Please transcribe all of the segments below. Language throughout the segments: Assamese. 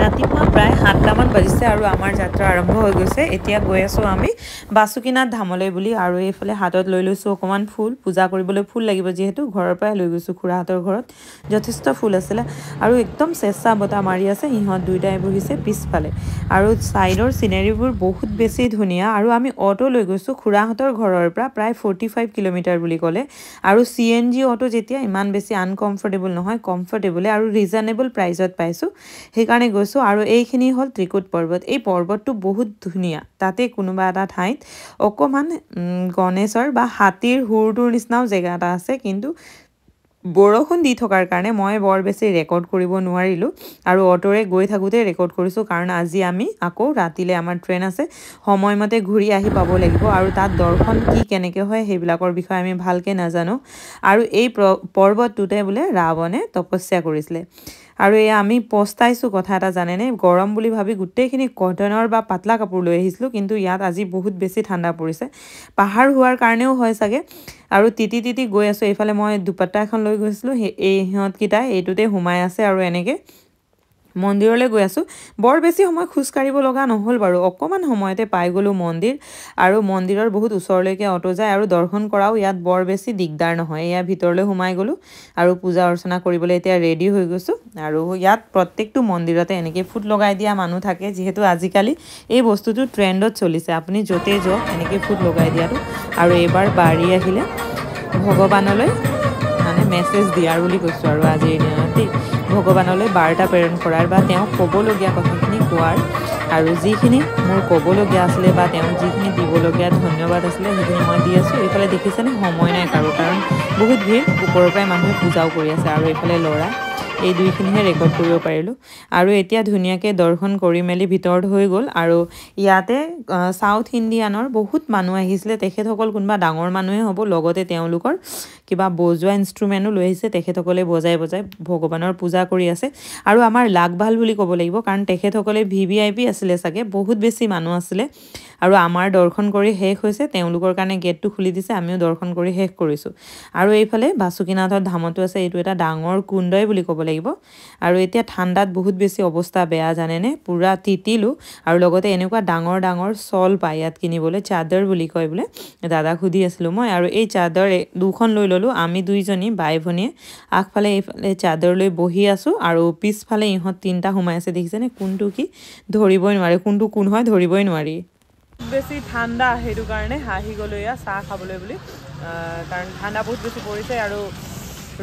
ৰাতিপুৱা প্ৰায় 7টামান বাজিছে আৰু আমাৰ যাত্ৰা আৰম্ভ হৈ গৈছে। এতিয়া গৈ আছোঁ আমি বাসুকীনাথ ধামলৈ বুলি। আৰু এইফালে হাতত লৈ লৈছোঁ অকণমান ফুল, পূজা কৰিবলৈ ফুল লাগিব যিহেতু ঘৰৰ পৰাই লৈ গৈছোঁ। খুৰাহঁতৰ ঘৰত যথেষ্ট ফুল আছিলে আৰু একদম চেঁচা বতাহ মাৰি আছে। ইহঁত দুইটাই বহিছে পিছফালে আৰু ছাইডৰ চিনেৰীবোৰ বহুত বেছি ধুনীয়া। আৰু আমি অটো লৈ গৈছোঁ খুৰাহঁতৰ ঘৰৰ পৰা প্ৰায় 45 কিলোমিটাৰ বুলি ক'লে। আৰু CNG অটো যেতিয়া ইমান বেছি আনকমফৰ্টেবল নহয়, কমফৰ্টেবলে আৰু ৰিজনেবল প্ৰাইজত পাইছোঁ, সেইকাৰণে গৈছোঁ। আৰু এইখিনি হ'ল ত্ৰিকুট পৰ্বত। এই পৰ্বতটো বহুত ধুনীয়া। তাতে কোনোবা এটা ঠাইত অকণমান গণেশৰ বা হাতীৰ হুৰটোৰ নিচিনাও জেগা এটা আছে, কিন্তু বৰষুণ দি থকাৰ কাৰণে মই বৰ বেছি ৰেকৰ্ড কৰিব নোৱাৰিলোঁ আৰু অটোৰে গৈ থাকোঁতে ৰেকৰ্ড কৰিছোঁ, কাৰণ আজি আমি আকৌ ৰাতিলৈ আমাৰ ট্ৰেইন আছে, সময়মতে ঘূৰি আহি পাব লাগিব। আৰু তাত দৰ্শন কি কেনেকৈ হয় সেইবিলাকৰ বিষয়ে আমি ভালকৈ নাজানো। আৰু এই পৰ্বতটোতে বোলে ৰাৱণে তপস্যা কৰিছিলে। আৰু এয়া আমি পস্তাইছোঁ কথা এটা জানেনে, গৰম বুলি ভাবি গোটেইখিনি কটনৰ বা পাতলা কাপোৰ লৈ আহিছিলোঁ, কিন্তু ইয়াত আজি বহুত বেছি ঠাণ্ডা পৰিছে। পাহাৰ হোৱাৰ কাৰণেও হয় চাগে। আৰু তিতি তিতি গৈ আছোঁ। এইফালে মই দুপাট্টা এখন লৈ গৈছিলোঁ, সিহঁতকেইটাই এইটোতে সোমাই আছে আৰু এনেকৈ মন্দিৰলৈ গৈ আছোঁ। বৰ বেছি সময় খোজকাঢ়িব লগা নহ'ল বাৰু, অকণমান সময়তে পাই গ'লোঁ মন্দিৰ। আৰু মন্দিৰৰ বহুত ওচৰলৈকে অটো যায় আৰু দৰ্শন কৰাও ইয়াত বৰ বেছি দিগদাৰ নহয়। এয়া ভিতৰলৈ সোমাই গ'লোঁ আৰু পূজা অৰ্চনা কৰিবলৈ এতিয়া ৰেডি হৈ গৈছোঁ। আৰু ইয়াত প্ৰত্যেকটো মন্দিৰতে এনেকৈ ফুট লগাই দিয়া মানুহ থাকে, যিহেতু আজিকালি এই বস্তুটো ট্ৰেণ্ডত চলিছে। আপুনি য'তে যাওক এনেকৈ ফুট লগাই দিয়াটো। আৰু এইবাৰ বাৰী আহিলে ভগৱানলৈ মানে মেছেজ দিয়াৰ বুলি কৈছোঁ আৰু আজিৰ দিনত দেই, ভগৱানলৈ বাৰ্তা প্ৰেৰণ কৰাৰ বা তেওঁক ক'বলগীয়া কথাখিনি কোৱাৰ। আৰু যিখিনি মোৰ ক'বলগীয়া আছিলে বা তেওঁক যিখিনি দিবলগীয়া ধন্যবাদ আছিলে সেইখিনি মই দি আছোঁ। এইফালে দেখিছেনে সময় নাই কাৰো, কাৰণ বহুত ভিৰ, ওপৰৰ পৰাই মানুহে পূজাও কৰি আছে। আৰু এইফালে ল'ৰা, এই দুইখিনিহে ৰেকৰ্ড কৰিব পাৰিলোঁ। আৰু এতিয়া ধুনীয়াকৈ দৰ্শন কৰি মেলি ভিতৰত হৈ গ'ল। আৰু ইয়াতে চাউথ ইণ্ডিয়ানৰ বহুত মানুহ আহিছিলে, তেখেতসকল কোনোবা ডাঙৰ মানুহে হ'ব, লগতে তেওঁলোকৰ কিবা বজোৱা ইনষ্ট্ৰুমেণ্টো লৈ আহিছে, তেখেতসকলে বজাই বজাই ভগৱানৰ পূজা কৰি আছে। আৰু আমাৰ লাক ভাল বুলি ক'ব লাগিব, কাৰণ তেখেতসকলে VVIP আছিলে চাগে, বহুত বেছি মানুহ আছিলে। আৰু আমাৰ দৰ্শন কৰি শেষ হৈছে, তেওঁলোকৰ কাৰণে গেটটো খুলি দিছে, আমিও দৰ্শন কৰি শেষ কৰিছোঁ। আৰু এইফালে বাসুকীনাথৰ ধামতো আছে, এইটো এটা ডাঙৰ কুণ্ডই বুলি ক'ব লাগিব। আৰু এতিয়া ঠাণ্ডাত বহুত বেছি অৱস্থা বেয়া জানেনে, পূৰা তিতিলোঁ। আৰু লগতে এনেকুৱা ডাঙৰ ডাঙৰ শ্বল পায় ইয়াত কিনিবলৈ, চাদৰ বুলি কয় বোলে, দাদাক সুধি আছিলোঁ মই। আৰু এই চাদৰ দুখন লৈ ল'লোঁ আমি দুইজনী বাই ভনীয়ে। আগফালে এইফালে চাদৰ লৈ বহি আছোঁ আৰু পিছফালে ইহঁত তিনিটা সোমাই আছে, দেখিছেনে, কোনটো কি ধৰিবই নোৱাৰে, কোনটো কোন হয় ধৰিবই নোৱাৰি। বেছি ঠাণ্ডা, সেইটো কাৰণে হাঁহি গ'লোঁ এয়া চাহ খাবলৈ বুলি, কাৰণ ঠাণ্ডা বহুত বেছি পৰিছে আৰু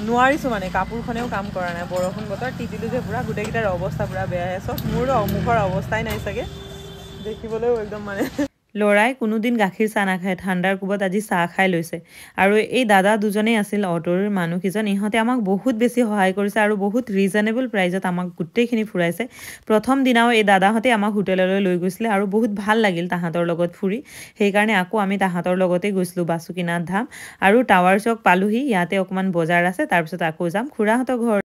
নোৱাৰিছোঁ মানে, কাপোৰখনেও কাম কৰা নাই, বৰষুণ বতৰ, তিতিলোঁ যে পূৰা, গোটেইকেইটাৰ অৱস্থা পূৰা বেয়া হৈ আছে। মোৰ মুখৰ অৱস্থাই নাই চাগে, দেখিবলৈও একদম মানে। ল'ৰাই কোনোদিন গাখীৰ চাহ নাখায়, ঠাণ্ডাৰ কোবত আজি চাহ খাই লৈছে। আৰু এই দাদা দুজনেই আছিল অটোৰ মানুহকেইজন, ইহঁতে আমাক বহুত বেছি সহায় কৰিছে আৰু বহুত ৰিজনেবল প্ৰাইজত আমাক গোটেইখিনি ফুৰাইছে। প্ৰথম দিনাও এই দাদাহঁতে আমাক হোটেললৈ লৈ গৈছিলে আৰু বহুত ভাল লাগিল তাহাঁতৰ লগত ফুৰি, সেইকাৰণে আকৌ আমি তাহাঁতৰ লগতেই গৈছিলোঁ বাসুকীনাথ ধাম। আৰু টাৱাৰ চক পালোহি, ইয়াতে অকণমান বজাৰ আছে, তাৰপিছত আকৌ যাম খুৰাহঁতৰ ঘৰ।